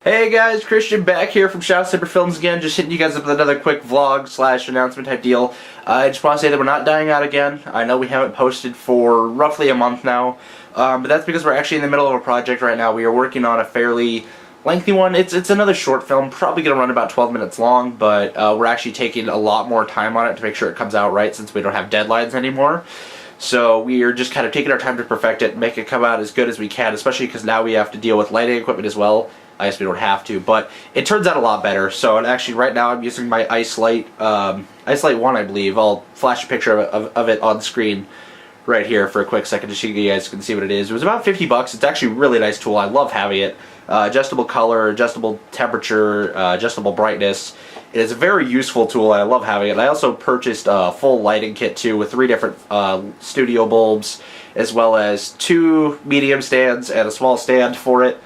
Hey guys, Christian back here from Shadow Sniper Films again, just hitting you guys up with another quick vlog slash announcement type deal. I just want to say that we're not dying out again. I know we haven't posted for roughly a month now, but that's because we're actually in the middle of a project right now. We are working on a fairly lengthy one. It's another short film, probably going to run about 12 minutes long, but we're actually taking a lot more time on it to make sure it comes out right since we don't have deadlines anymore. So we are just kind of taking our time to perfect it, make it come out as good as we can, especially because now we have to deal with lighting equipment as well. I guess we don't have to, but it turns out a lot better. So, and actually right now I'm using my Ice Light 1, I believe. I'll flash a picture of it on screen right here for a quick second just so you guys can see what it is. It was about 50 bucks. It's actually a really nice tool. I love having it. Adjustable color, adjustable temperature, adjustable brightness. It is a very useful tool. I love having it. I also purchased a full lighting kit too with 3 different studio bulbs, as well as 2 medium stands and a small stand for it,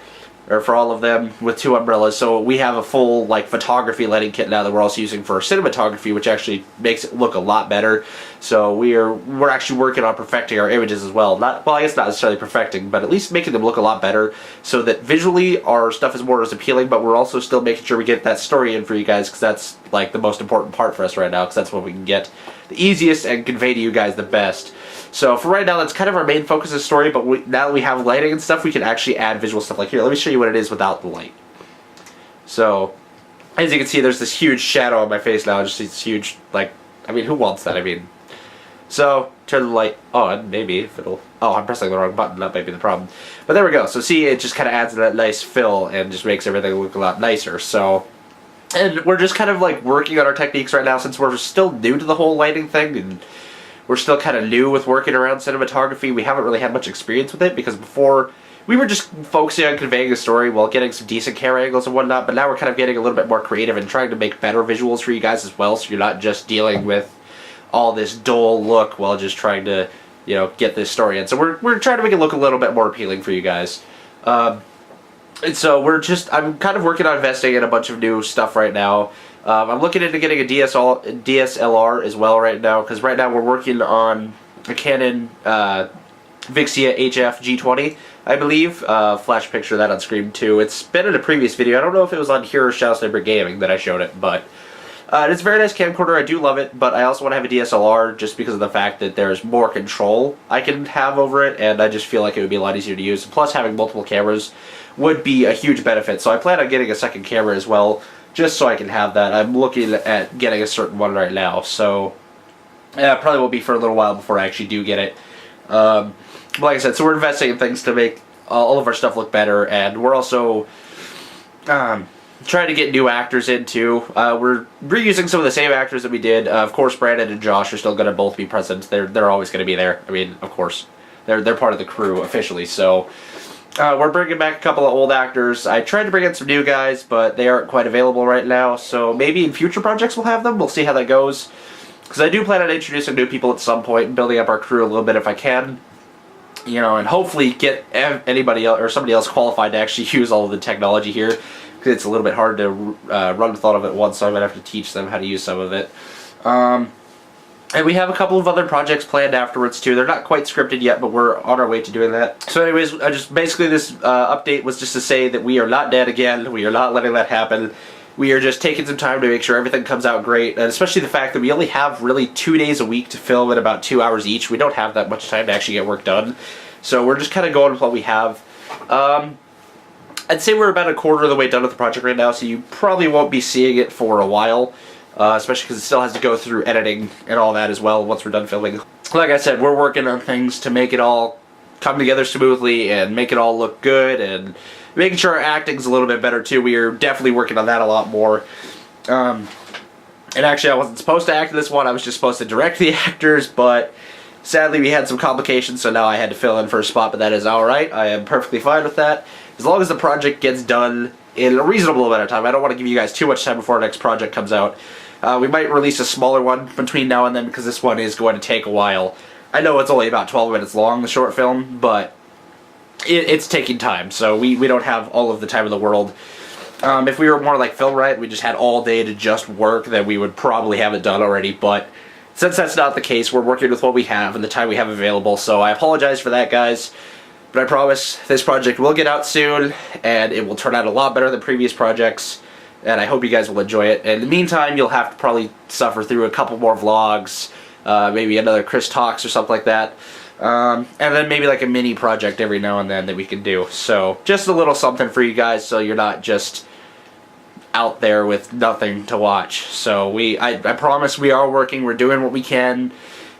or for all of them, with 2 umbrellas. So we have a full like photography lighting kit now that we're also using for cinematography, which actually makes it look a lot better. So we're actually working on perfecting our images as well. Well, I guess not necessarily perfecting, but at least making them look a lot better so that visually our stuff is more as appealing, but we're also still making sure we get that story in for you guys, because that's like the most important part for us right now, because that's what we can get the easiest and convey to you guys the best. So for right now, that's kind of our main focus of the story, but now that we have lighting and stuff, we can actually add visual stuff. Like here, let me show you what it is without the light. So, as you can see, there's this huge shadow on my face now, just this huge, like, I mean, who wants that? I mean, so, turn the light on, maybe, if it'll, oh, I'm pressing the wrong button, that might be the problem. But there we go, so see, it just kind of adds that nice fill and just makes everything look a lot nicer, so. And we're just kind of like working on our techniques right now since we're still new to the whole lighting thing, and we're still kind of new with working around cinematography. We haven't really had much experience with it because before we were just focusing on conveying the story while getting some decent camera angles and whatnot, but now we're kind of getting a little bit more creative and trying to make better visuals for you guys as well, so you're not just dealing with all this dull look while just trying to, you know, get this story in. So we're trying to make it look a little bit more appealing for you guys. And so I'm kind of working on investing in a bunch of new stuff right now. I'm looking into getting a DSLR as well right now, because right now we're working on a Canon Vixia HF G20, I believe. Flash picture of that on screen too. It's been in a previous video. I don't know if it was on here or Shadow Sniper Gaming that I showed it, but it's a very nice camcorder. I do love it, but I also want to have a DSLR just because of the fact that there's more control I can have over it, and I just feel like it would be a lot easier to use. Plus, having multiple cameras would be a huge benefit, so I plan on getting a second camera as well, just so I can have that. I'm looking at getting a certain one right now, so probably will be for a little while before I actually do get it. But like I said, so we're investing in things to make all of our stuff look better, and we're also trying to get new actors in too. We're reusing some of the same actors that we did. Of course, Brandon and Josh are still going to both be present. They're always going to be there. I mean, of course, they're part of the crew officially, so. We're bringing back a couple of old actors. I tried to bring in some new guys, but they aren't quite available right now, so maybe in future projects we'll have them. We'll see how that goes. Because I do plan on introducing new people at some point and building up our crew a little bit if I can. You know, and hopefully get anybody else or somebody else qualified to actually use all of the technology here. Because it's a little bit hard to run with all of it at once, so I might have to teach them how to use some of it. And we have a couple of other projects planned afterwards too. They're not quite scripted yet, but we're on our way to doing that. So anyways, basically this update was just to say that we are not dead again. We are not letting that happen. We are just taking some time to make sure everything comes out great, and especially the fact that we only have really 2 days a week to film at about 2 hours each. We don't have that much time to actually get work done. So we're just kind of going with what we have. I'd say we're about a quarter of the way done with the project right now, so you probably won't be seeing it for a while. Especially because it still has to go through editing and all that as well once we're done filming. Like I said, we're working on things to make it all come together smoothly and make it all look good, and making sure our acting's a little bit better too. We are definitely working on that a lot more. And actually I wasn't supposed to act in this one, I was just supposed to direct the actors, but sadly we had some complications, so now I had to fill in for a spot, but that is alright. I am perfectly fine with that. As long as the project gets done in a reasonable amount of time. I don't want to give you guys too much time before our next project comes out. We might release a smaller one between now and then because this one is going to take a while. I know it's only about 12 minutes long, the short film, but it's taking time, so we don't have all of the time in the world. If we were more like Film Riot, we just had all day to just work, then we would probably have it done already, but since that's not the case, we're working with what we have and the time we have available, so I apologize for that, guys. But I promise this project will get out soon, and it will turn out a lot better than previous projects, and I hope you guys will enjoy it. And in the meantime, you'll have to probably suffer through a couple more vlogs, maybe another Chris Talks or something like that, and then maybe like a mini project every now and then that we can do. So just a little something for you guys, so you're not just out there with nothing to watch. So I promise we are working, we're doing what we can,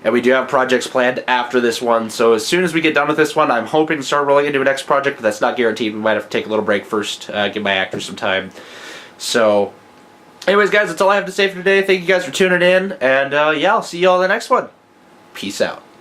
and we do have projects planned after this one. So as soon as we get done with this one, I'm hoping to start rolling into a next project, but that's not guaranteed. We might have to take a little break first, give my actors some time. So anyways, guys, that's all I have to say for today. Thank you guys for tuning in, and yeah, I'll see you all in the next one. Peace out.